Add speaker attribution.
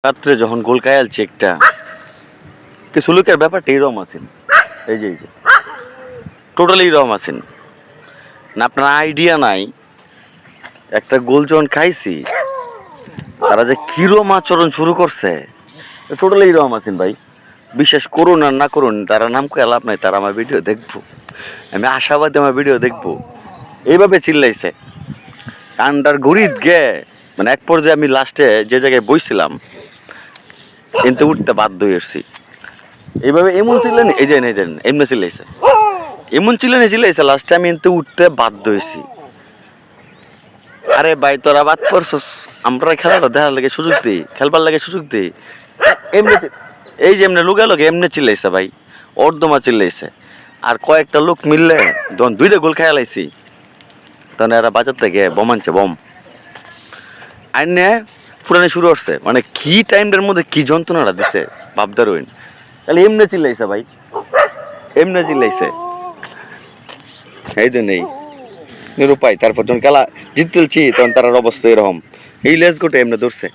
Speaker 1: রাত্রে যখন গোল খাইয়ালছি একটা সুলুকের ব্যাপারটা এইরকম আছেন, এই যে টোটালি এইরকম আছেন না, আপনার আইডিয়া নাই। একটা গোল যখন খাইছি তারা যে কিরম আচরণ শুরু করছে, টোটালি এইরকম আছেন ভাই। বিশ্বাস করুন আর না করুন, তারা নাম করে লাভ নাই, তারা আমার ভিডিও দেখবো, আমি আশাবাদী আমার ভিডিও দেখবো। এইভাবে চিল্লাইছে কান্ডার ঘুরিত গে, মানে এক পর্যায়ে আমি লাস্টে যে জায়গায় বইছিলাম কিন্তু উঠতে বাধ্য হয়েছি। এইভাবে এমন চিল্লেন, এই যে এমনি চিল্লাইছে, এমন চিল্লাইছে লাস্টে আমি কিন্তু উঠতে বাধ্য হয়েছি। আরে ভাই তোরা বাদ করছস, আমরা খেলাটা দেখার লাগে সুযোগ দিই, খেলবার লাগে সুযোগ দিই। এমনি এই যে এমনি লুকে এমনি চিল্লাইছে ভাই, অর্ধমা চিল্লাইছে। আর কয়েকটা লোক মিললে যখন দুইটা গোল খেয়ালাইছি তখন এরা বাজার থেকে বম আনছে, বম আইনে ফুরানি শুরু করছে। মানে কি টাইমের মধ্যে কি যন্ত্রণাটা দিছে ভাবদার হইন। তাহলে এমনি চিল্লাইছে ভাই, এমনি চিল্লাইছে। এই তো নেই নিরুপায়। তারপর যখন খেলা জিততেছি তখন তার অবস্থা এরকম, এই লেজ গোটে এমনি ধরছে।